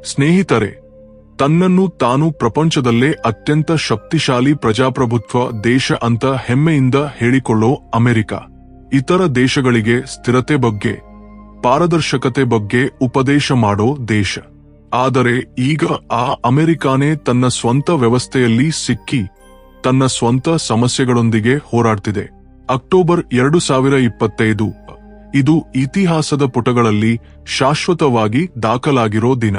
ಸ್ನೇಹಿತರೆ, ತನ್ನನ್ನು ತಾನು ಪ್ರಪಂಚದಲ್ಲೇ ಅತ್ಯಂತ ಶಕ್ತಿಶಾಲಿ ಪ್ರಜಾಪ್ರಭುತ್ವ ದೇಶ ಅಂತ ಹೆಮ್ಮೆಯಿಂದ ಹೇಳಿಕೊಳ್ಳೋ ಅಮೆರಿಕ, ಇತರ ದೇಶಗಳಿಗೆ ಸ್ಥಿರತೆ ಬಗ್ಗೆ, ಪಾರದರ್ಶಕತೆ ಬಗ್ಗೆ ಉಪದೇಶ ಮಾಡೋ ದೇಶ. ಆದರೆ ಈಗ ಆ ಅಮೆರಿಕಾನೇ ತನ್ನ ಸ್ವಂತ ವ್ಯವಸ್ಥೆಯಲ್ಲಿ ಸಿಕ್ಕಿ ತನ್ನ ಸ್ವಂತ ಸಮಸ್ಯೆಗಳೊಂದಿಗೆ ಹೋರಾಡ್ತಿದೆ. ಅಕ್ಟೋಬರ್ 2025 ಇದು ಇತಿಹಾಸದ ಪುಟಗಳಲ್ಲಿ ಶಾಶ್ವತವಾಗಿ ದಾಖಲಾಗಿರೋ ದಿನ.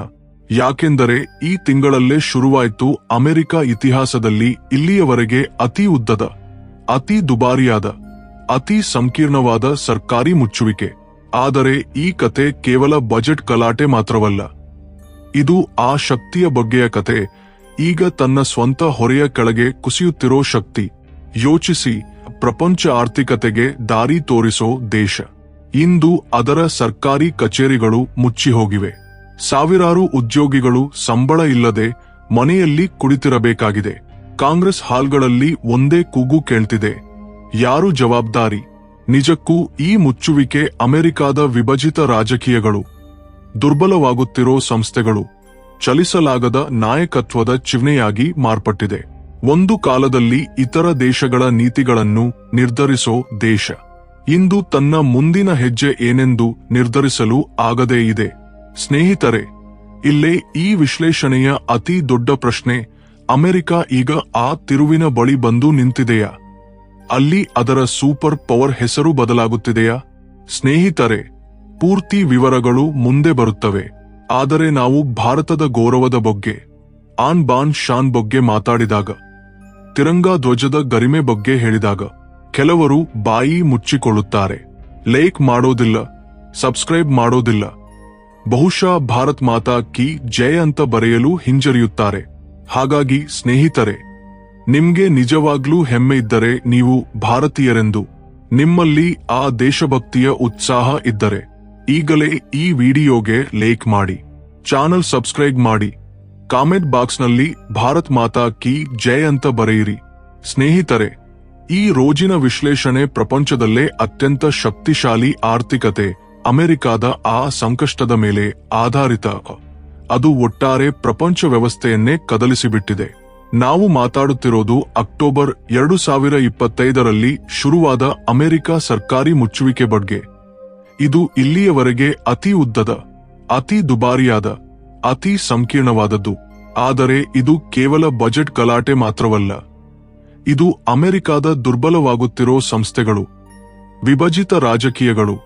ಯಾಕೆಂದರೆ ಈ ತಿಂಗಳಲ್ಲೇ ಶುರುವಾಯಿತು ಅಮೆರಿಕ ಇತಿಹಾಸದಲ್ಲಿ ಇಲ್ಲಿಯವರೆಗೆ ಅತಿ ಉದ್ದದ, ಅತಿ ದುಬಾರಿಯಾದ, ಅತಿ ಸಂಕೀರ್ಣವಾದ ಸರ್ಕಾರಿ ಮುಚ್ಚುವಿಕೆ. ಆದರೆ ಈ ಕತೆ ಕೇವಲ ಬಜೆಟ್ ಗಲಾಟೆ ಮಾತ್ರವಲ್ಲ. ಇದು ಆ ಶಕ್ತಿಯ ಬಗ್ಗೆಯ ಕತೆ, ಈಗ ತನ್ನ ಸ್ವಂತ ಹೊರೆಯ ಕೆಳಗೆ ಕುಸಿಯುತ್ತಿರೋ ಶಕ್ತಿ. ಯೋಚಿಸಿ, ಪ್ರಪಂಚ ಆರ್ಥಿಕತೆಗೆ ದಾರಿ ತೋರಿಸೋ ದೇಶ. ಇಂದು ಅದರ ಸರ್ಕಾರಿ ಕಚೇರಿಗಳು ಮುಚ್ಚಿ ಹೋಗಿವೆ. ಸಾವಿರಾರು ಉದ್ಯೋಗಿಗಳು ಸಂಬಳ ಇಲ್ಲದೆ ಮನೆಯಲ್ಲಿ ಕುಳಿತಿರಬೇಕಾಗಿದೆ. ಕಾಂಗ್ರೆಸ್ ಹಾಲ್ಗಳಲ್ಲಿ ಒಂದೇ ಕೂಗು ಕೇಳ್ತಿದೆ, ಯಾರು ಜವಾಬ್ದಾರಿ? ನಿಜಕ್ಕೂ ಈ ಮುಚ್ಚುವಿಕೆ ಅಮೆರಿಕಾದ ವಿಭಜಿತ ರಾಜಕೀಯಗಳು, ದುರ್ಬಲವಾಗುತ್ತಿರೋ ಸಂಸ್ಥೆಗಳು, ಚಲಿಸಲಾಗದ ನಾಯಕತ್ವದ ಚಿಹ್ನೆಯಾಗಿ ಮಾರ್ಪಟ್ಟಿದೆ. ಒಂದು ಕಾಲದಲ್ಲಿ ಇತರ ದೇಶಗಳ ನೀತಿಗಳನ್ನು ನಿರ್ಧರಿಸೋ ದೇಶ ಇಂದು ತನ್ನ ಮುಂದಿನ ಹೆಜ್ಜೆ ಏನೆಂದು ನಿರ್ಧರಿಸಲು ಆಗದೇ ಇದೆ. ಸ್ನೇಹಿತರೆ, ಇಲ್ಲೇ ಈ ವಿಶ್ಲೇಷಣೆಯ ಅತಿ ದೊಡ್ಡ ಪ್ರಶ್ನೆ. ಅಮೆರಿಕ ಈಗ ಆ ತಿರುವಿನ ಬಳಿ ಬಂದು ನಿಂತಿದೆಯಾ? ಅಲ್ಲಿ ಅದರ ಸೂಪರ್ ಪವರ್ ಹೆಸರು ಬದಲಾಗುತ್ತಿದೆಯಾ? ಸ್ನೇಹಿತರೆ, ಪೂರ್ತಿ ವಿವರಗಳು ಮುಂದೆ ಬರುತ್ತವೆ. ಆದರೆ ನಾವು ಭಾರತದ ಗೌರವದ ಬಗ್ಗೆ, ಆನ್ ಬಾನ್ ಶಾನ್ ಬಗ್ಗೆ ಮಾತಾಡಿದಾಗ, ತಿರಂಗಾ ಧ್ವಜದ ಗರಿಮೆ ಬಗ್ಗೆ ಹೇಳಿದಾಗ ಕೆಲವರು ಬಾಯಿ ಮುಚ್ಚಿಕೊಳ್ಳುತ್ತಾರೆ. ಲೈಕ್ ಮಾಡೋದಿಲ್ಲ, ಸಬ್ಸ್ಕ್ರೈಬ್ ಮಾಡೋದಿಲ್ಲ, ಬಹುಶಃ ಭಾರತ್ ಮಾತಾ ಕಿ ಜಯ ಅಂತ ಬರೆಯಲು ಹಿಂಜರಿಯುತ್ತಾರೆ. ಹಾಗಾಗಿ ಸ್ನೇಹಿತರೆ, ನಿಮ್ಗೆ ನಿಜವಾಗ್ಲೂ ಹೆಮ್ಮೆ ಇದ್ದರೆ, ನೀವು ಭಾರತೀಯರೆಂದು, ನಿಮ್ಮಲ್ಲಿ ಆ ದೇಶಭಕ್ತಿಯ ಉತ್ಸಾಹ ಇದ್ದರೆ ಈಗಲೇ ಈ ವಿಡಿಯೋಗೆ ಲೈಕ್ ಮಾಡಿ, ಚಾನಲ್ ಸಬ್ಸ್ಕ್ರೈಬ್ ಮಾಡಿ, ಕಾಮೆಂಟ್ ಬಾಕ್ಸ್ನಲ್ಲಿ ಭಾರತ್ ಮಾತಾ ಕಿ ಜಯ ಅಂತ ಬರೆಯಿರಿ. ಸ್ನೇಹಿತರೆ, ಈ ರೋಜಿನ ವಿಶ್ಲೇಷಣೆ ಪ್ರಪಂಚದಲ್ಲೇ ಅತ್ಯಂತ ಶಕ್ತಿಶಾಲಿ ಆರ್ಥಿಕತೆ ಅಮೆರಿಕಾದ ಆ ಸಂಕಷ್ಟದ ಮೇಲೆ ಆಧಾರಿತ. ಅದು ಒಟ್ಟಾರೆ ಪ್ರಪಂಚ ವ್ಯವಸ್ಥೆಯನ್ನೇ ಕದಲಿಸಿಬಿಟ್ಟಿದೆ. ನಾವು ಮಾತಾಡುತ್ತಿರೋದು ಅಕ್ಟೋಬರ್ 2025ರಲ್ಲಿ ಶುರುವಾದ ಅಮೆರಿಕ ಸರ್ಕಾರಿ ಮುಚ್ಚುವಿಕೆ ಬಗ್ಗೆ. ಇದು ಇಲ್ಲಿಯವರೆಗೆ ಅತಿ ಉದ್ದದ, ಅತಿ ದುಬಾರಿಯಾದ, ಅತಿ ಸಂಕೀರ್ಣವಾದದ್ದು. ಆದರೆ ಇದು ಕೇವಲ ಬಜೆಟ್ ಗಲಾಟೆ ಮಾತ್ರವಲ್ಲ. ಇದು ಅಮೆರಿಕಾದ ದುರ್ಬಲವಾಗುತ್ತಿರೋ ಸಂಸ್ಥೆಗಳು, ವಿಭಜಿತ ರಾಜಕೀಯಗಳು,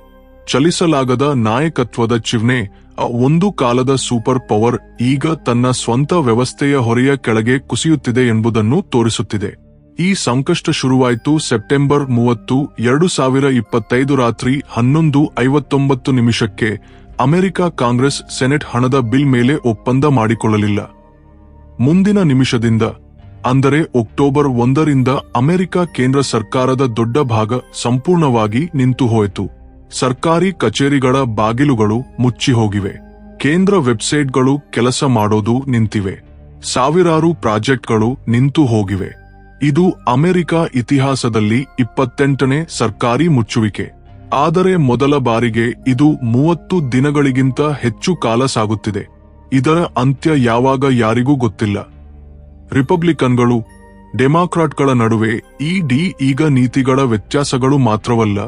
ಚಲಿಸಲಾಗದ ನಾಯಕತ್ವದ ಚಿಹ್ನೆ. ಒಂದು ಕಾಲದ ಸೂಪರ್ ಪವರ್ ಈಗ ತನ್ನ ಸ್ವಂತ ವ್ಯವಸ್ಥೆಯ ಹೊರೆಯ ಕೆಳಗೆ ಕುಸಿಯುತ್ತಿದೆ ಎಂಬುದನ್ನು ತೋರಿಸುತ್ತಿದೆ. ಈ ಸಂಕಷ್ಟ ಶುರುವಾಯಿತು ಸೆಪ್ಟೆಂಬರ್ 30, 2025 ರಾತ್ರಿ 11:59 ಅಮೆರಿಕ ಕಾಂಗ್ರೆಸ್ ಸೆನೆಟ್ ಹಣದ ಬಿಲ್ ಮೇಲೆ ಒಪ್ಪಂದ ಮಾಡಿಕೊಳ್ಳಲಿಲ್ಲ. ಮುಂದಿನ ನಿಮಿಷದಿಂದ, ಅಂದರೆ ಅಕ್ಟೋಬರ್ 1ರಿಂದ ಅಮೆರಿಕ ಕೇಂದ್ರ ಸರ್ಕಾರದ ದೊಡ್ಡ ಭಾಗ ಸಂಪೂರ್ಣವಾಗಿ ನಿಂತು ಹೋಯಿತು. ಸರ್ಕಾರಿ ಕಚೇರಿಗಳ ಬಾಗಿಲುಗಳು ಮುಚ್ಚಿ ಹೋಗಿವೆ. ಕೇಂದ್ರ ವೆಬ್ಸೈಟ್ಗಳು ಕೆಲಸ ಮಾಡೋದು ನಿಂತಿವೆ. ಸಾವಿರಾರು ಪ್ರಾಜೆಕ್ಟ್ಗಳು ನಿಂತು ಹೋಗಿವೆ. ಇದು ಅಮೆರಿಕ ಇತಿಹಾಸದಲ್ಲಿ 28ನೇ ಸರ್ಕಾರಿ ಮುಚ್ಚುವಿಕೆ. ಆದರೆ ಮೊದಲ ಬಾರಿಗೆ ಇದು 30 ದಿನಗಳಿಗಿಂತ ಹೆಚ್ಚು ಕಾಲ ಸಾಗುತ್ತಿದೆ. ಇದರ ಅಂತ್ಯ ಯಾವಾಗ ಯಾರಿಗೂ ಗೊತ್ತಿಲ್ಲ. ರಿಪಬ್ಲಿಕನ್ಗಳು, ಡೆಮಾಕ್ರಾಟ್ಗಳ ನಡುವೆ ಈಗ ನೀತಿಗಳ ವ್ಯತ್ಯಾಸಗಳು ಮಾತ್ರವಲ್ಲ,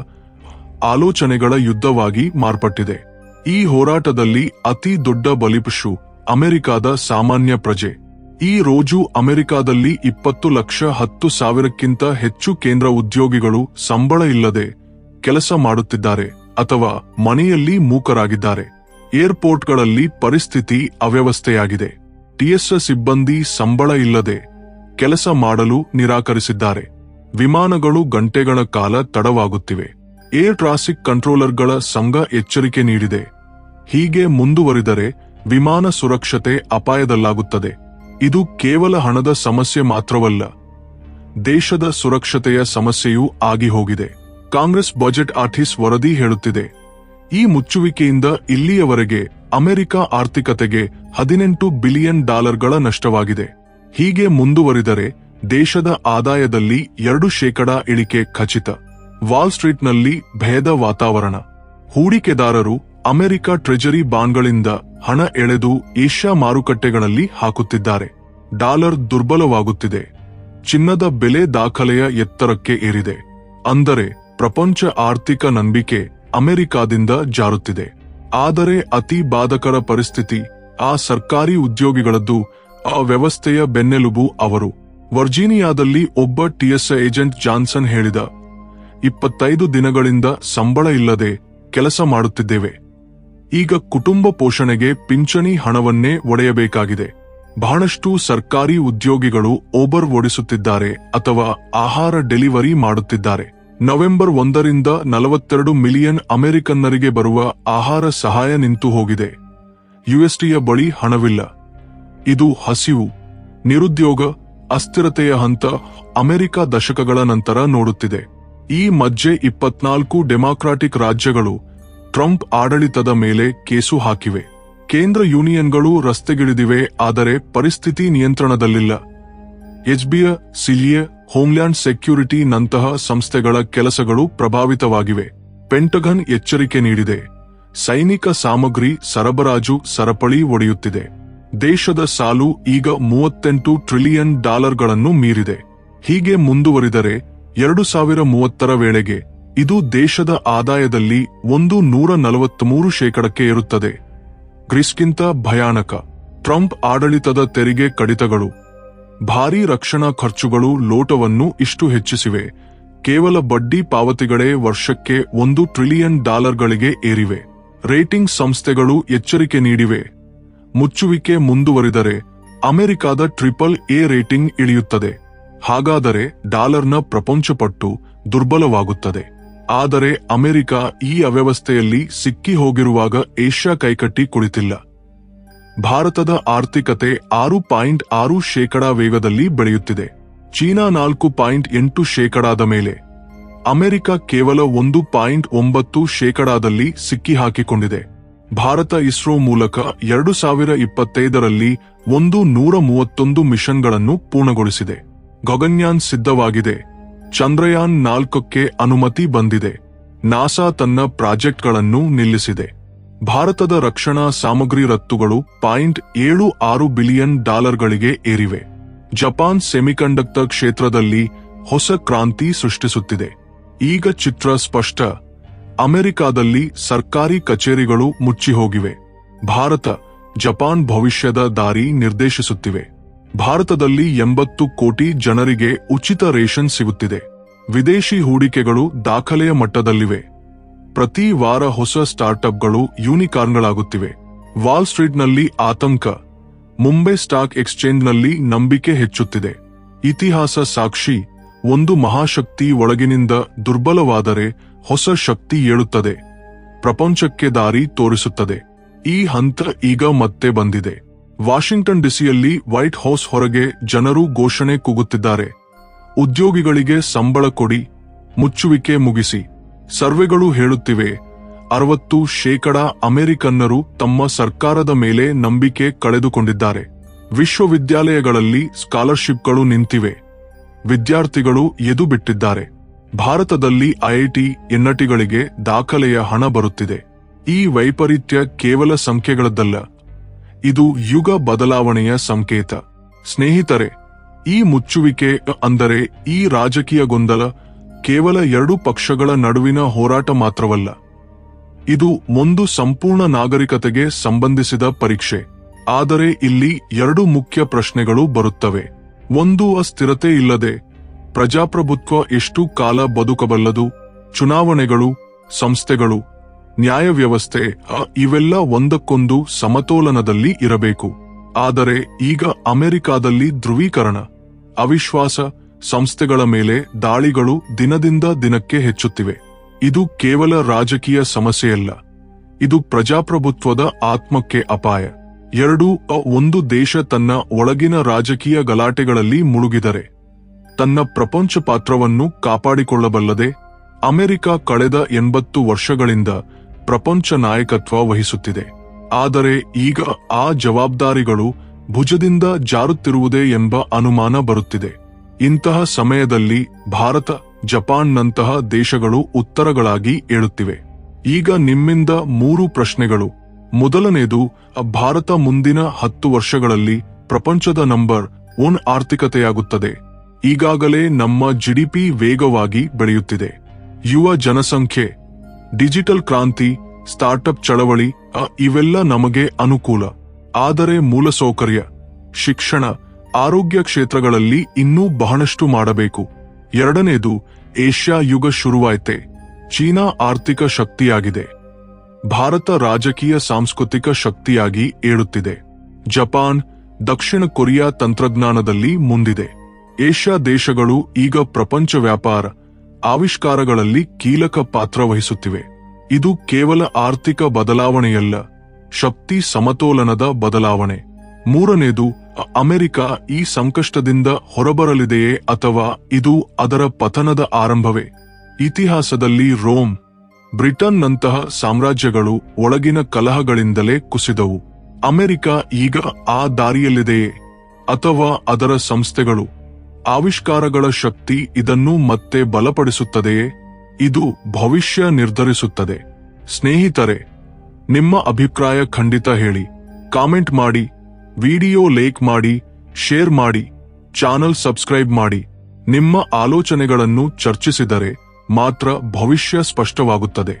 ಆಲೋಚನೆಗಳ ಯುದ್ಧವಾಗಿ ಮಾರ್ಪಟ್ಟಿದೆ. ಈ ಹೋರಾಟದಲ್ಲಿ ಅತಿ ದೊಡ್ಡ ಬಲಿಪಶು ಅಮೆರಿಕಾದ ಸಾಮಾನ್ಯ ಪ್ರಜೆ. ಈ ರೋಜು ಅಮೆರಿಕಾದಲ್ಲಿ 20,10,000ಕ್ಕಿಂತ ಹೆಚ್ಚು ಕೇಂದ್ರ ಉದ್ಯೋಗಿಗಳು ಸಂಬಳ ಇಲ್ಲದೆ ಕೆಲಸ ಮಾಡುತ್ತಿದ್ದಾರೆ ಅಥವಾ ಮನೆಯಲ್ಲಿ ಮೂಕರಾಗಿದ್ದಾರೆ. ಏರ್ಪೋರ್ಟ್ಗಳಲ್ಲಿ ಪರಿಸ್ಥಿತಿ ಅವ್ಯವಸ್ಥೆಯಾಗಿದೆ. TSA ಸಿಬ್ಬಂದಿ ಸಂಬಳ ಇಲ್ಲದೆ ಕೆಲಸ ಮಾಡಲು ನಿರಾಕರಿಸಿದ್ದಾರೆ. ವಿಮಾನಗಳು ಗಂಟೆಗಳ ಕಾಲ ತಡವಾಗುತ್ತಿವೆ. ಏರ್ ಟ್ರಾಫಿಕ್ ಕಂಟ್ರೋಲರ್ಗಳ ಸಂಘ ಎಚ್ಚರಿಕೆ ನೀಡಿದೆ. ಹೀಗೆ ಮುಂದುವರಿದರೆ ವಿಮಾನ ಸುರಕ್ಷತೆ ಅಪಾಯದಲ್ಲಾಗುತ್ತದೆ. ಇದು ಕೇವಲ ಹಣದ ಸಮಸ್ಯೆ ಮಾತ್ರವಲ್ಲ, ದೇಶದ ಸುರಕ್ಷತೆಯ ಸಮಸ್ಯೆಯೂ ಆಗಿ ಹೋಗಿದೆ. ಕಾಂಗ್ರೆಸ್ ಬಜೆಟ್ ಆಫೀಸ್ ವರದಿ ಹೇಳುತ್ತಿದೆ, ಈ ಮುಚ್ಚುವಿಕೆಯಿಂದ ಇಲ್ಲಿಯವರೆಗೆ ಅಮೆರಿಕ ಆರ್ಥಿಕತೆಗೆ $18 ಬಿಲಿಯನ್ ನಷ್ಟವಾಗಿದೆ. ಹೀಗೆ ಮುಂದುವರಿದರೆ ದೇಶದ ಆದಾಯದಲ್ಲಿ 2% ಇಳಿಕೆ ಖಚಿತ. ವಾಲ್ ಸ್ಟ್ರೀಟ್ನಲ್ಲಿ ಭಯದ ವಾತಾವರಣ. ಹೂಡಿಕೆದಾರರು ಅಮೆರಿಕ ಟ್ರೆಜರಿ ಬಾಂಡ್ಗಳಿಂದ ಹಣ ಎಳೆದು ಏಷ್ಯಾ ಮಾರುಕಟ್ಟೆಗಳಲ್ಲಿ ಹಾಕುತ್ತಿದ್ದಾರೆ. ಡಾಲರ್ ದುರ್ಬಲವಾಗುತ್ತಿದೆ. ಚಿನ್ನದ ಬೆಲೆ ದಾಖಲೆಯ ಎತ್ತರಕ್ಕೆ ಏರಿದೆ. ಅಂದರೆ ಪ್ರಪಂಚ ಆರ್ಥಿಕ ನಂಬಿಕೆ ಅಮೆರಿಕಾದಿಂದ ಜಾರುತ್ತಿದೆ. ಆದರೆ ಅತಿ ಬಾಧಕರ ಪರಿಸ್ಥಿತಿ ಆ ಸರ್ಕಾರಿ ಉದ್ಯೋಗಿಗಳದ್ದು. ಆ ವ್ಯವಸ್ಥೆಯ ಬೆನ್ನೆಲುಬು ಅವರು. ವರ್ಜೀನಿಯಾದಲ್ಲಿ ಒಬ್ಬ TSA ಏಜೆಂಟ್ ಜಾನ್ಸನ್ ಹೇಳಿದ, 25 ದಿನಗಳಿಂದ ಸಂಬಳ ಇಲ್ಲದೆ ಕೆಲಸ ಮಾಡುತ್ತಿದ್ದೇವೆ. ಈಗ ಕುಟುಂಬ ಪೋಷಣೆಗೆ ಪಿಂಚಣಿ ಹಣವನ್ನೇ ಒಡೆಯಬೇಕಾಗಿದೆ. ಬಹಳಷ್ಟು ಸರ್ಕಾರಿ ಉದ್ಯೋಗಿಗಳು ಓಬರ್ ಓಡಿಸುತ್ತಿದ್ದಾರೆ ಅಥವಾ ಆಹಾರ ಡೆಲಿವರಿ ಮಾಡುತ್ತಿದ್ದಾರೆ. ನವೆಂಬರ್ 1ರಿಂದ 42 ಮಿಲಿಯನ್ ಅಮೆರಿಕನ್ನರಿಗೆ ಬರುವ ಆಹಾರ ಸಹಾಯ ನಿಂತು ಹೋಗಿದೆ. USDಯ ಬಳಿ ಹಣವಿಲ್ಲ. ಇದು ಹಸಿವು, ನಿರುದ್ಯೋಗ, ಅಸ್ಥಿರತೆಯ ಹಂತ ಅಮೆರಿಕ ದಶಕಗಳ ನಂತರ ನೋಡುತ್ತಿದೆ. ಈ ಮಧ್ಯೆ 24 ಡೆಮಾಕ್ರಾಟಿಕ್ ರಾಜ್ಯಗಳು ಟ್ರಂಪ್ ಆಡಳಿತದ ಮೇಲೆ ಕೇಸು ಹಾಕಿವೆ. ಕೇಂದ್ರ ಯೂನಿಯನ್ಗಳು ರಸ್ತೆಗಿಳಿದಿವೆ. ಆದರೆ ಪರಿಸ್ಥಿತಿ ನಿಯಂತ್ರಣದಲ್ಲಿಲ್ಲ. FBI, CIA, ಹೋಮ್ಲ್ಯಾಂಡ್ ಸೆಕ್ಯೂರಿಟಿ ನಂತಹ ಸಂಸ್ಥೆಗಳ ಕೆಲಸಗಳು ಪ್ರಭಾವಿತವಾಗಿವೆ. ಪೆಂಟಗನ್ ಎಚ್ಚರಿಕೆ ನೀಡಿದೆ. ಸೈನಿಕ ಸಾಮಗ್ರಿ ಸರಬರಾಜು ಸರಪಳಿ ಒಡೆಯುತ್ತಿದೆ. ದೇಶದ ಸಾಲು ಈಗ $38 ಟ್ರಿಲಿಯನ್ ಮೀರಿದೆ. ಹೀಗೆ ಮುಂದುವರಿದರೆ 2030ರ ವೇಳೆಗೆ ಇದು ದೇಶದ ಆದಾಯದಲ್ಲಿ 143% ಏರುತ್ತದೆ. ಗ್ರೀಸ್ಗಿಂತ ಭಯಾನಕ. ಟ್ರಂಪ್ ಆಡಳಿತದ ತೆರಿಗೆ ಕಡಿತಗಳು, ಭಾರೀ ರಕ್ಷಣಾ ಖರ್ಚುಗಳು ಲೋಟವನ್ನು ಇಷ್ಟು ಹೆಚ್ಚಿಸಿವೆ. ಕೇವಲ ಬಡ್ಡಿ ಪಾವತಿಗಳೇ ವರ್ಷಕ್ಕೆ $1 ಟ್ರಿಲಿಯನ್ ಏರಿವೆ. ರೇಟಿಂಗ್ ಸಂಸ್ಥೆಗಳು ಎಚ್ಚರಿಕೆ ನೀಡಿವೆ. ಮುಚ್ಚುವಿಕೆ ಮುಂದುವರಿದರೆ ಅಮೆರಿಕದ AAA ರೇಟಿಂಗ್ ಇಳಿಯುತ್ತದೆ. ಹಾಗಾದರೆ ಡಾಲರ್ನ ಪ್ರಪಂಚಪಟ್ಟು ದುರ್ಬಲವಾಗುತ್ತದೆ. ಆದರೆ ಅಮೆರಿಕ ಈ ಅವ್ಯವಸ್ಥೆಯಲ್ಲಿ ಸಿಕ್ಕಿ ಹೋಗಿರುವಾಗ ಏಷ್ಯಾ ಕೈಕಟ್ಟಿ ಕುಳಿತಿಲ್ಲ. ಭಾರತದ ಆರ್ಥಿಕತೆ 6.6% ವೇಗದಲ್ಲಿ ಬೆಳೆಯುತ್ತಿದೆ. ಚೀನಾ 4.8% ಮೇಲೆ. ಅಮೆರಿಕ ಕೇವಲ 1.9%ದಲ್ಲಿ ಸಿಕ್ಕಿಹಾಕಿಕೊಂಡಿದೆ. ಭಾರತ ಇಸ್ರೋ ಮೂಲಕ 2025ರಲ್ಲಿ 131 ಮಿಷನ್ಗಳನ್ನು ಪೂರ್ಣಗೊಳಿಸಿದೆ. ಗಗನ್ಯಾನ್ ಸಿದ್ಧವಾಗಿದೆ. ಚಂದ್ರಯಾನ್ 4ಕ್ಕೆ ಅನುಮತಿ ಬಂದಿದೆ. ನಾಸಾ ತನ್ನ ಪ್ರಾಜೆಕ್ಟ್ಗಳನ್ನು ನಿಲ್ಲಿಸಿದೆ. ಭಾರತದ ರಕ್ಷಣಾ ಸಾಮಗ್ರಿ ರಫ್ತುಗಳು $0.76 ಬಿಲಿಯನ್ ಏರಿವೆ. ಜಪಾನ್ ಸೆಮಿಕಂಡಕ್ಟರ್ ಕ್ಷೇತ್ರದಲ್ಲಿ ಹೊಸ ಕ್ರಾಂತಿ ಸೃಷ್ಟಿಸುತ್ತಿದೆ. ಈಗ ಚಿತ್ರ ಸ್ಪಷ್ಟ. ಅಮೆರಿಕಾದಲ್ಲಿ ಸರ್ಕಾರಿ ಕಚೇರಿಗಳು ಮುಚ್ಚಿಹೋಗಿವೆ. ಭಾರತ, ಜಪಾನ್ ಭವಿಷ್ಯದ ದಾರಿ ನಿರ್ದೇಶಿಸುತ್ತಿವೆ. ಭಾರತದಲ್ಲಿ 80 ಕೋಟಿ ಜನರಿಗೆ ಉಚಿತ ರೇಷನ್ ಸಿಗುತ್ತಿದೆ. ವಿದೇಶಿ ಹೂಡಿಕೆಗಳು ದಾಖಲೆಯ ಮಟ್ಟದಲ್ಲಿವೆ. ಪ್ರತಿ ವಾರ ಹೊಸ ಸ್ಟಾರ್ಟ್ಅಪ್ಗಳು ಯೂನಿಕಾರ್ನ್ಗಳಾಗುತ್ತಿವೆ. ವಾಲ್ ಸ್ಟ್ರೀಟ್ನಲ್ಲಿ ಆತಂಕ. ಮುಂಬೈ ಸ್ಟಾಕ್ ಎಕ್ಸ್ಚೇಂಜ್ನಲ್ಲಿ ನಂಬಿಕೆ ಹೆಚ್ಚುತ್ತಿದೆ. ಇತಿಹಾಸ ಸಾಕ್ಷಿ. ಒಂದು ಮಹಾಶಕ್ತಿ ಒಳಗಿನಿಂದ ದುರ್ಬಲವಾದರೆ ಹೊಸ ಶಕ್ತಿ ಏಳುತ್ತದೆ. ಪ್ರಪಂಚಕ್ಕೆ ದಾರಿ ತೋರಿಸುತ್ತದೆ. ಈ ಹಂತ ಈಗ ಮತ್ತೆ ಬಂದಿದೆ. ವಾಷಿಂಗ್ಟನ್ ಡಿಸಿಯಲ್ಲಿ ವೈಟ್ ಹೌಸ್ ಹೊರಗೆ ಜನರು ಘೋಷಣೆ ಕೂಗುತ್ತಿದ್ದಾರೆ. ಉದ್ಯೋಗಿಗಳಿಗೆ ಸಂಬಳ ಕೊಡಿ, ಮುಚ್ಚುವಿಕೆ ಮುಗಿಸಿ. ಸರ್ವೆಗಳು ಹೇಳುತ್ತಿವೆ 60% ಅಮೆರಿಕನ್ನರು ತಮ್ಮ ಸರ್ಕಾರದ ಮೇಲೆ ನಂಬಿಕೆ ಕಳೆದುಕೊಂಡಿದ್ದಾರೆ. ವಿಶ್ವವಿದ್ಯಾಲಯಗಳಲ್ಲಿ ಸ್ಕಾಲರ್ಶಿಪ್ಗಳು ನಿಂತಿವೆ. ವಿದ್ಯಾರ್ಥಿಗಳು ಎದು ಬಿಟ್ಟಿದ್ದಾರೆ. ಭಾರತದಲ್ಲಿ IIT, NITಗಳಿಗೆ ದಾಖಲೆಯ ಹಣ ಬರುತ್ತಿದೆ. ಈ ವೈಪರೀತ್ಯ ಕೇವಲ ಸಂಖ್ಯೆಗಳದ್ದಲ್ಲ, ಇದು ಯುಗ ಬದಲಾವಣೆಯ ಸಂಕೇತ. ಸ್ನೇಹಿತರೆ, ಈ ಮುಚ್ಚುವಿಕೆ ಅಂದರೆ ಈ ರಾಜಕೀಯ ಗೊಂದಲ ಕೇವಲ 2 ಪಕ್ಷಗಳ ನಡುವಿನ ಹೋರಾಟ ಮಾತ್ರವಲ್ಲ. ಇದು ಒಂದು ಸಂಪೂರ್ಣ ನಾಗರಿಕತೆಗೆ ಸಂಬಂಧಿಸಿದ ಪರೀಕ್ಷೆ. ಆದರೆ ಇಲ್ಲಿ 2 ಮುಖ್ಯ ಪ್ರಶ್ನೆಗಳು ಬರುತ್ತವೆ. ಒಂದು, ಅಸ್ಥಿರತೆ ಇಲ್ಲದೆ ಪ್ರಜಾಪ್ರಭುತ್ವ ಎಷ್ಟು ಕಾಲ ಬದುಕಬಲ್ಲದು? ಚುನಾವಣೆಗಳು, ಸಂಸ್ಥೆಗಳು, ನ್ಯಾಯ ವ್ಯವಸ್ಥೆ ಇವೆಲ್ಲ ಒಂದಕ್ಕೊಂದು ಸಮತೋಲನದಲ್ಲಿ ಇರಬೇಕು. ಆದರೆ ಈಗ ಅಮೆರಿಕಾದಲ್ಲಿ ಧ್ರುವೀಕರಣ, ಅವಿಶ್ವಾಸ, ಸಂಸ್ಥೆಗಳ ಮೇಲೆ ದಾಳಿಗಳು ದಿನದಿಂದ ದಿನಕ್ಕೆ ಹೆಚ್ಚುತ್ತಿವೆ. ಇದು ಕೇವಲ ರಾಜಕೀಯ ಸಮಸ್ಯೆಯಲ್ಲ, ಇದು ಪ್ರಜಾಪ್ರಭುತ್ವದ ಆತ್ಮಕ್ಕೆ ಅಪಾಯ. 2, ಒಂದು ದೇಶ ತನ್ನ ಒಳಗಿನ ರಾಜಕೀಯ ಗಲಾಟೆಗಳಲ್ಲಿ ಮುಳುಗಿದರೆ ತನ್ನ ಪ್ರಪಂಚ ಪಾತ್ರವನ್ನು ಕಾಪಾಡಿಕೊಳ್ಳಬಲ್ಲದೆ? ಅಮೆರಿಕ ಕಳೆದ 80 ವರ್ಷಗಳಿಂದ ಪ್ರಪಂಚ ನಾಯಕತ್ವ ವಹಿಸುತ್ತಿದೆ. ಆದರೆ ಈಗ ಆ ಜವಾಬ್ದಾರಿಗಳು ಭುಜದಿಂದ ಜಾರುತ್ತಿರುವುದೇ ಎಂಬ ಅನುಮಾನ ಬರುತ್ತಿದೆ. ಇಂತಹ ಸಮಯದಲ್ಲಿ ಭಾರತ, ಜಪಾನ್ನಂತಹ ದೇಶಗಳು ಉತ್ತರಗಳಾಗಿ ಏಳುತ್ತಿವೆ. ಈಗ ನಿಮ್ಮಿಂದ 3 ಪ್ರಶ್ನೆಗಳು. ಮೊದಲನೇದು, ಭಾರತ ಮುಂದಿನ 10 ವರ್ಷಗಳಲ್ಲಿ ಪ್ರಪಂಚದ ನಂಬರ್ 1 ಆರ್ಥಿಕತೆಯಾಗುತ್ತದೆ. ಈಗಾಗಲೇ ನಮ್ಮ ಜಿಡಿಪಿ ವೇಗವಾಗಿ ಬೆಳೆಯುತ್ತಿದೆ. ಯುವ ಜನಸಂಖ್ಯೆ, ಡಿಜಿಟಲ್ ಕ್ರಾಂತಿ, ಸ್ಟಾರ್ಟ್ಅಪ್ ಚಳವಳಿ ಇವೆಲ್ಲ ನಮಗೆ ಅನುಕೂಲ. ಆದರೆ ಮೂಲಸೌಕರ್ಯ, ಶಿಕ್ಷಣ, ಆರೋಗ್ಯ ಕ್ಷೇತ್ರಗಳಲ್ಲಿ ಇನ್ನೂ ಬಹಳಷ್ಟು ಮಾಡಬೇಕು. ಎರಡನೇದು, ಏಷ್ಯಾ ಯುಗ ಶುರುವಾಯಿತೆ. ಚೀನಾ ಆರ್ಥಿಕ ಶಕ್ತಿಯಾಗಿದೆ. ಭಾರತ ರಾಜಕೀಯ ಸಾಂಸ್ಕೃತಿಕ ಶಕ್ತಿಯಾಗಿ ಏಳುತ್ತಿದೆ. ಜಪಾನ್, ದಕ್ಷಿಣ ಕೊರಿಯಾ ತಂತ್ರಜ್ಞಾನದಲ್ಲಿ ಮುಂದಿದೆ. ಏಷ್ಯಾ ದೇಶಗಳು ಈಗ ಪ್ರಪಂಚ ವ್ಯಾಪಾರ, ಆವಿಷ್ಕಾರಗಳಲ್ಲಿ ಕೀಲಕ ಪಾತ್ರ ವಹಿಸುತ್ತಿವೆ. ಇದು ಕೇವಲ ಆರ್ಥಿಕ ಬದಲಾವಣೆಯಲ್ಲ, ಶಕ್ತಿ ಸಮತೋಲನದ ಬದಲಾವಣೆ. ಮೂರನೇದು, ಅಮೆರಿಕ ಈ ಸಂಕಷ್ಟದಿಂದ ಹೊರಬರಲಿದೆಯೇ ಅಥವಾ ಇದು ಅದರ ಪತನದ ಆರಂಭವೇ? ಇತಿಹಾಸದಲ್ಲಿ ರೋಮ್, ಬ್ರಿಟನ್ನಂತಹ ಸಾಮ್ರಾಜ್ಯಗಳು ಒಳಗಿನ ಕಲಹಗಳಿಂದಲೇ ಕುಸಿದವು. ಅಮೆರಿಕ ಈಗ ಆ ದಾರಿಯಲ್ಲಿದೆಯೇ ಅಥವಾ ಅದರ ಸಂಸ್ಥೆಗಳು, ಆವಿಷ್ಕಾರಗಳ ಶಕ್ತಿ ಇದನ್ನು ಮತ್ತೆ ಬಲಪಡಿಸುತ್ತದೆಯೇ? ಇದು ಭವಿಷ್ಯ ನಿರ್ಧರಿಸುತ್ತದೆ. ಸ್ನೇಹಿತರೆ, ನಿಮ್ಮ ಅಭಿಪ್ರಾಯ ಖಂಡಿತ ಹೇಳಿ. ಕಾಮೆಂಟ್ ಮಾಡಿ, ವಿಡಿಯೋ ಲೈಕ್ ಮಾಡಿ, ಶೇರ್ ಮಾಡಿ, ಚಾನಲ್ ಸಬ್ಸ್ಕ್ರೈಬ್ ಮಾಡಿ. ನಿಮ್ಮ ಆಲೋಚನೆಗಳನ್ನು ಚರ್ಚಿಸಿದರೆ ಮಾತ್ರ ಭವಿಷ್ಯ ಸ್ಪಷ್ಟವಾಗುತ್ತದೆ.